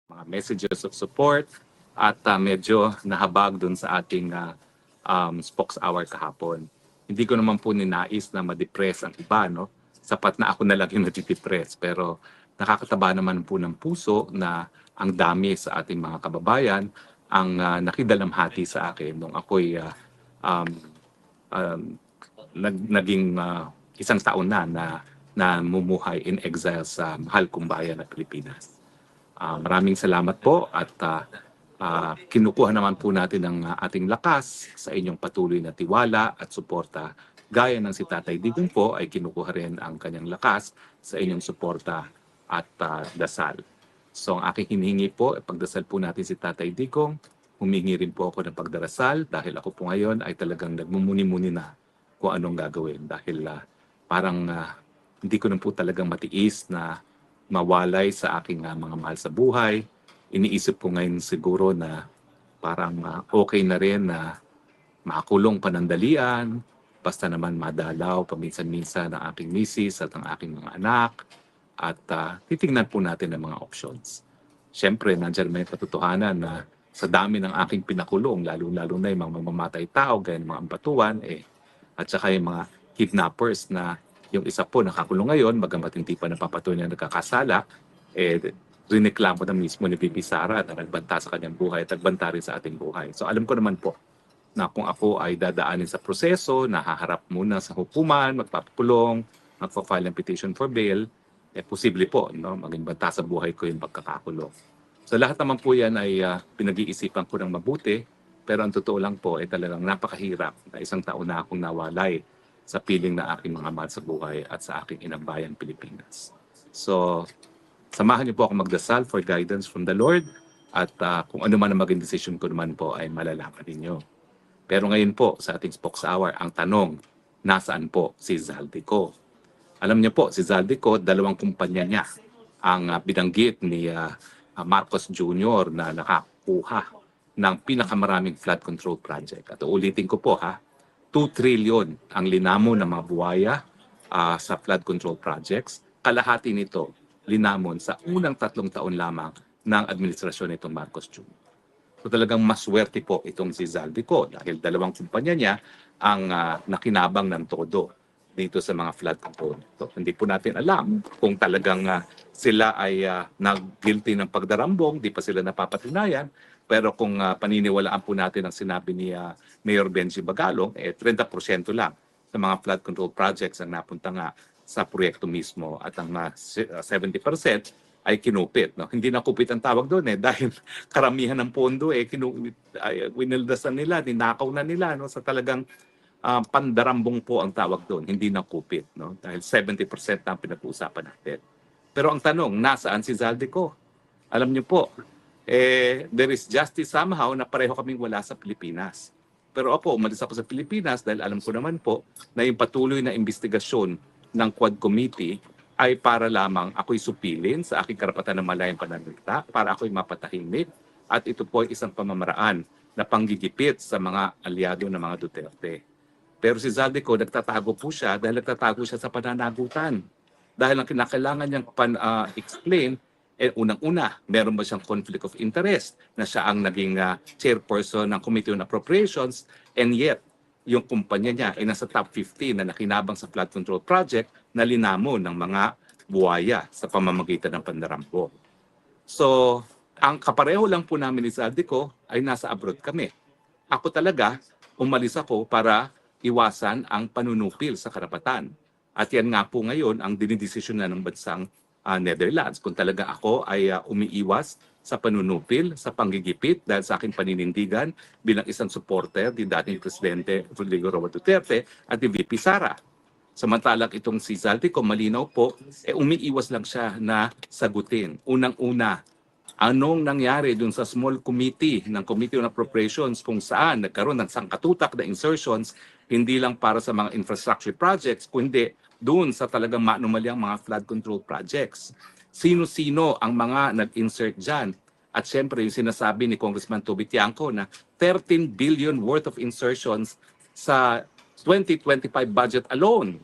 mga messages of support at medyo nahabag dun sa ating spokes hour kahapon. Hindi ko naman po ninais na ma-depress ang iba, no? Sapat na ako na lang yung natidepress. Pero nakakataba naman po ng puso na ang dami sa ating mga kababayan ang nakidalamhati sa akin nung ako'y um, um, naging isang taon na mumuhay in exile sa mahal kong bayan na Pilipinas. Maraming salamat po at kinukuha naman po natin ang ating lakas sa inyong patuloy na tiwala at suporta. Gaya ng si Tatay Digong po ay kinukuha rin ang kanyang lakas sa inyong suporta at dasal. So ang aking hinihingi po, pagdasal po natin si Tatay Digong. Humingi rin po ako ng pagdarasal dahil ako po ngayon ay talagang nagmumuni-muni na kung anong gagawin. Dahil parang hindi ko na po talagang matiis na mawalay sa aking mga mahal sa buhay. Iniisip ko ngayon siguro na parang okay na rin na makulong panandalian, basta naman madalaw paminsan-minsan ng aking misis at ang aking mga anak at titingnan po natin ang mga options. Siyempre, nandiyan may katotohanan na sa dami ng aking pinakulong, lalo-lalo na yung mga mamamatay tao, gaya ng mga ambatuan, at saka yung mga kidnappers na yung isa po nakakulong ngayon, bagamat hindi pa napapatuloy na nagkakasala, rineklamo na mismo ni Bibi Sara na nagbanta sa kanyang buhay at nagbanta rin sa ating buhay. So alam ko naman po na kung ako ay dadaanin sa proseso, nahaharap muna sa hukuman, magpapakulong, magpa-file ng petition for bail, posible po, no, maging banta sa buhay ko yung pagkakakulong. So lahat naman po yan ay pinag-iisipan ko ng mabuti, pero ang totoo lang po ay talagang napakahirap na isang taon na akong nawalay sa piling na aking mga mahal sa buhay at sa aking inang bayan Pilipinas. So, samahan niyo po ako magdasal for guidance from the Lord at kung ano man ang maging decision ko naman po ay malalaman ninyo. Pero ngayon po sa ating Spokes Hour, ang tanong, nasaan po si Zaldico? Alam niyo po, si Zaldico, dalawang kumpanya niya ang binanggit ni Marcos Jr. na nakakuha ng pinakamaraming flood control project. At ulitin ko po 2 trillion ang linamon ng mga buwaya sa flood control projects. Kalahati nito linamon sa unang 3 taon lamang ng administrasyon nitong Marcos Jr. So talagang maswerte po itong si Zaldico dahil dalawang kumpanya niya ang nakinabang ng todo dito sa mga flood control. So, hindi po natin alam kung talagang sila ay nag-guilty ng pagdarambong, di pa sila napapatunayan. Pero kung paniniwalaan po natin ang sinabi ni Mayor Benji Bagalong, 30% lang sa mga flood control projects ang napunta nga sa proyekto mismo at ang 70% ay kinupit. No? Hindi na kupit ang tawag doon dahil karamihan ng pondo winildasan nila, ninakaw na nila no? Sa talagang pandarambong po ang tawag doon, hindi na kupit. No? Dahil 70% na ang pinag-uusapan natin. Pero ang tanong, nasaan si Zaldico? Alam niyo po, there is justice somehow na pareho kaming wala sa Pilipinas. Pero ako, umalis ako sa Pilipinas dahil alam ko naman po na yung patuloy na investigasyon ng Quad Committee ay para lamang ako'y supilin sa aking karapatan ng malayang pananalita, para ako'y mapatahimik. At ito po ay isang pamamaraan na panggigipit sa mga aliado ng mga Duterte. Pero si Zaldico, nagtatago po siya dahil nagtatago siya sa pananagutan. Dahil ang kinakailangan niyang explain, unang-una, meron ba siyang conflict of interest na siya ang naging chairperson ng Committee on Appropriations, and yet, yung kumpanya niya ay nasa top 15 na nakinabang sa flood control project na linamon ng mga buwaya sa pamamagitan ng pandarampo. So, ang kapareho lang po namin ni Zaldico ay nasa abroad kami. Ako talaga, umalis ako para iwasan ang panunupil sa karapatan. At yan nga po ngayon ang dinidesisyon na ng bansang Netherlands. Kung talaga ako ay umiiwas sa panunupil, sa panggigipit dahil sa aking paninindigan bilang isang supporter ni dating Presidente Rodrigo Roa Duterte at ni VP Sara. Samantalang itong si Zaldico, malinaw po, umiiwas lang siya na sagutin. Unang-una, anong nangyari dun sa small committee ng Committee on Appropriations kung saan nagkaroon ng sangkatutak na insertions hindi lang para sa mga infrastructure projects, kundi doon sa talagang maanumalyang mga flood control projects. Sino-sino ang mga nag-insert dyan? At syempre yung sinasabi ni Congressman Toby Tiangco na 13 billion worth of insertions sa 2025 budget alone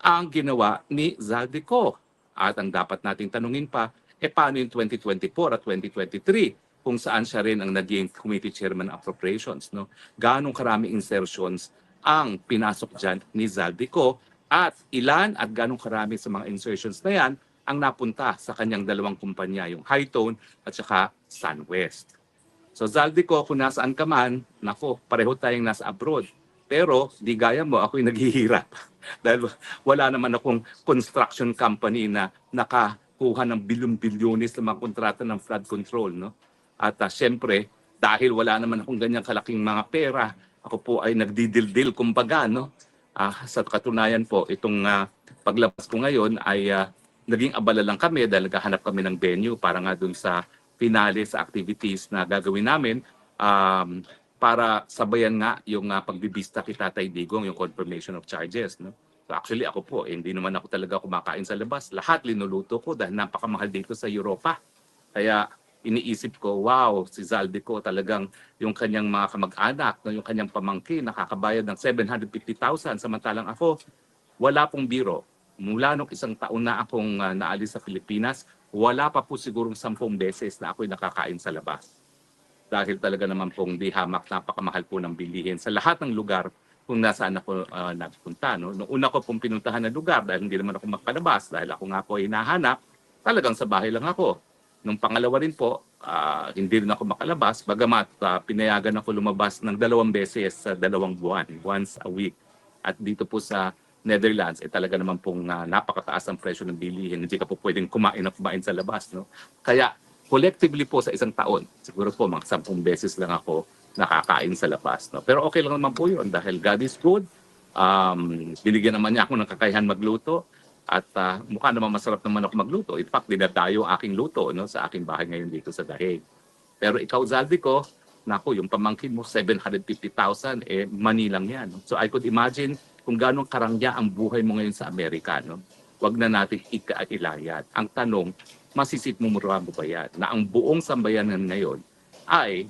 ang ginawa ni Zaldico. At ang dapat nating tanungin pa, paano yung 2024 at 2023 kung saan siya rin ang naging committee chairman ng appropriations, no? Gaano karaming insertions ang pinasok dyan ni Zaldico at ilan at ganong karami sa mga insertions na yan ang napunta sa kanyang dalawang kumpanya, yung Hightone at saka SunWest. So Zaldico, kung nasaan ka man, nako, pareho tayong nasa abroad. Pero di gaya mo, ako'y naghihirap. Dahil wala naman akong construction company na nakakuha ng bilyon-bilyones na mga kontrata ng flood control. No? At syempre, dahil wala naman akong ganyang kalaking mga pera, ako po ay nagdidildil kumbaga. No? Sa katunayan po, itong paglabas ko ngayon ay naging abala lang kami dahil naghahanap kami ng venue para nga dun sa finale sa activities na gagawin namin para sabayan nga yung pagbibista kay Tatay Digong, yung confirmation of charges. No? So actually ako po, hindi naman ako talaga kumakain sa labas. Lahat linuluto ko dahil napakamahal dito sa Europa. Kaya iniisip ko, wow, si Zaldico talagang yung kanyang mga kamag-anak, no, yung kanyang pamangkin, nakakabayad ng 750,000 samantalang ako, wala pong biro. Mula nung isang taon na akong naalis sa Pilipinas, wala pa po sigurong 10 beses na ako'y nakakain sa labas. Dahil talaga naman pong di hamak, napakamahal po ng bilihin sa lahat ng lugar kung nasaan ako nagpunta. No? Noong una ko pong pinuntahan na lugar dahil hindi naman ako magpalabas, dahil ako nga po ay hinahanap, talagang sa bahay lang ako. Nung pangalawa rin po, hindi rin ako makalabas, bagamat pinayagan ako lumabas ng 2 beses sa 2 buwan, once a week. At dito po sa Netherlands, talaga naman pong napakataas ang presyo ng bilihin. Hindi ka po pwedeng kumain sa labas. No? Kaya collectively po sa isang taon, siguro po mga 10 beses lang ako nakakain sa labas. No? Pero okay lang naman po yun dahil God is good. Binigyan naman niya ako ng kakayahan magluto. At mukha naman masarap naman ako magluto. In fact, dinadayo aking luto no, sa aking bahay ngayon dito sa Dahig. Pero ikaw, Zaldico, naku, yung pamangkin mo, 750,000, money lang yan. No? So I could imagine kung gano'ng karangya ang buhay mo ngayon sa Amerika. No? Huwag na natin ikailayat. Ang tanong, masisikmumura mo ba yan? Na ang buong sambayanan ngayon ay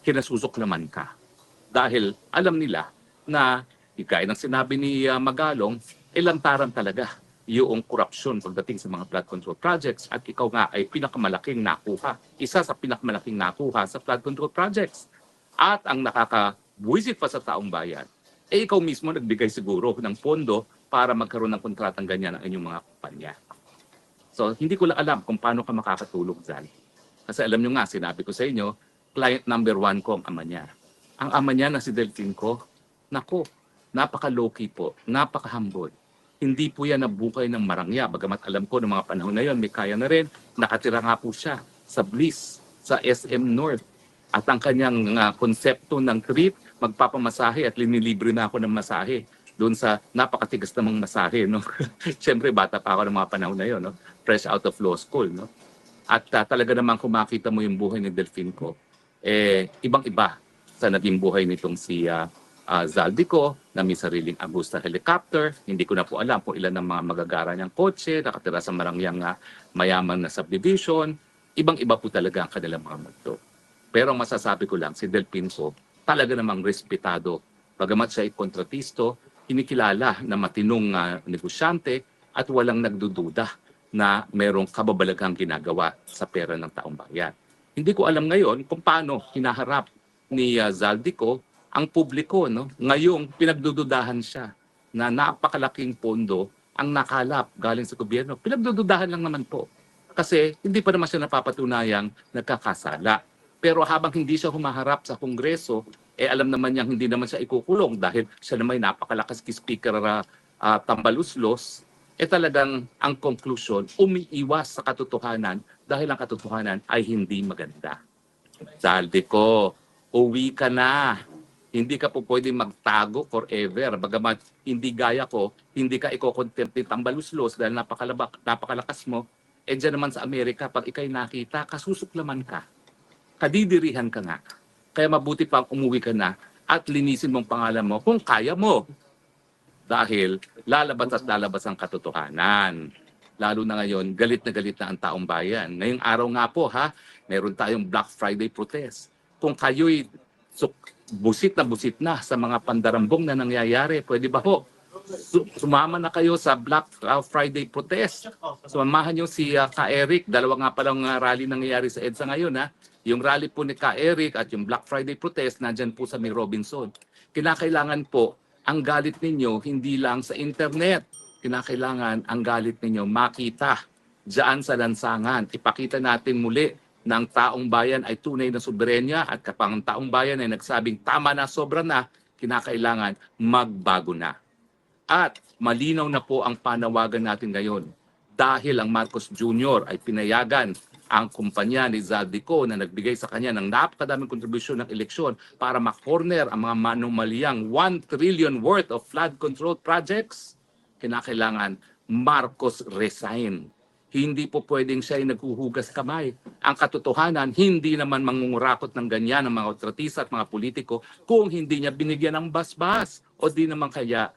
kinasusuklaman ka. Dahil alam nila na, gaya ng sinabi ni Magalong, lantaran talaga yung korupsyon pagdating sa mga flood control projects at ikaw nga ay pinakamalaking nakuha. Isa sa pinakamalaking nakuha sa flood control projects. At ang nakakabuisit pa sa taong bayan, ikaw mismo nagbigay siguro ng pondo para magkaroon ng kontratang ganyan ang inyong mga kumpanya. So, hindi ko lang alam kung paano ka makakatulog dyan. Kasi alam nyo nga, sinabi ko sa inyo, client number 1 ko ang ama niya. Ang ama niya na si Delfin ko, nako, napaka-low-key po, napaka-humble. Hindi po yan nabuhay ng marangya. Bagamat alam ko ng mga panahon na yon, may kaya na rin. Nakatira nga po siya sa Bliss, sa SM North. At ang kanyang konsepto ng trip, magpapamasahe at linilibre na ako ng masahe doon sa napakatigas namang masahe. No? Siyempre, bata pa ako ng mga panahon na yon, no? Fresh out of law school. No? At talaga naman kung makita mo yung buhay ni Delfin ko, ibang-iba sa naging buhay nitong si Zaldico na may sariling Agusta helicopter. Hindi ko na po alam kung ilan ang mga magagara niyang kotse, nakatira sa marangyang mayaman na subdivision. Ibang-iba po talaga ang kanilang mga mundo. Pero ang masasabi ko lang, si Delfin ko talaga namang respetado. Bagamat siya ay kontratisto, kinikilala na matinong negosyante at walang nagdududa na merong kababalaghang ginagawa sa pera ng taong bayan. Hindi ko alam ngayon kung paano hinaharap ni Zaldico ang publiko. No? Ngayong pinagdududahan siya na napakalaking pondo ang nakalap galing sa gobyerno. Pinagdududahan lang naman po. Kasi hindi pa naman siya napapatunayang nagkakasala. Pero habang hindi siya humaharap sa Kongreso, alam naman niyang hindi naman siya ikukulong dahil siya naman napakalakas kay Speaker Tambaluslos, talagang ang conclusion, umiiwas sa katotohanan dahil ang katotohanan ay hindi maganda. Zaldico, uwi ka na. Hindi ka po pwedeng magtago forever. Bagamat hindi gaya ko, hindi ka iko-contempt ni Tambaluslos dahil napakalakas mo. Diyan naman sa Amerika, pag ikay nakita, kasusuklaman ka. Kadidirihan ka nga. Kaya mabuti pang umuwi ka na at linisin mong pangalan mo kung kaya mo. Dahil lalabas at lalabas ang katotohanan. Lalo na ngayon, galit na ang taong bayan. Ngayong araw nga po meron tayong Black Friday protest. Kung kayo'y busit na sa mga pandarambong na nangyayari, pwede ba ho Sumama na kayo sa Black Friday protest. Sumamahan niyo si Ka Eric. Dalawa nga palang rally nangyayari sa EDSA ngayon. Yung rally po ni Ka Eric at yung Black Friday protest nandyan po sa May Robinson. Kinakailangan po ang galit ninyo hindi lang sa internet. Kinakailangan ang galit ninyo makita diyan sa lansangan. Ipakita natin muli na ang taong bayan ay tunay na soberenya at kapag ang taong bayan ay nagsabing tama na, sobra na, kinakailangan magbago na. At malinaw na po ang panawagan natin ngayon dahil ang Marcos Jr. ay pinayagan ang kumpanya ni Zaldico na nagbigay sa kanya ng napakadaming kontribusyon ng eleksyon para makorner ang mga manumaliyang 1 trillion worth of flood control projects. Kinakailangan Marcos resign. Hindi po pwedeng siya ay naghuhugas kamay. Ang katotohanan, hindi naman mangungurakot ng ganyan ang mga otratisa at mga politiko kung hindi niya binigyan ng basbas. O di naman kaya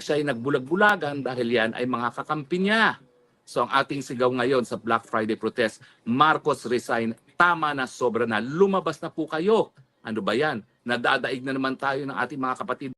siya ay nagbulag-bulagan dahil yan ay mga kakampi niya. So ang ating sigaw ngayon sa Black Friday protest, Marcos resign, tama na, sobra na, lumabas na po kayo. Ano ba yan? Nadadaig na naman tayo ng ating mga kapatid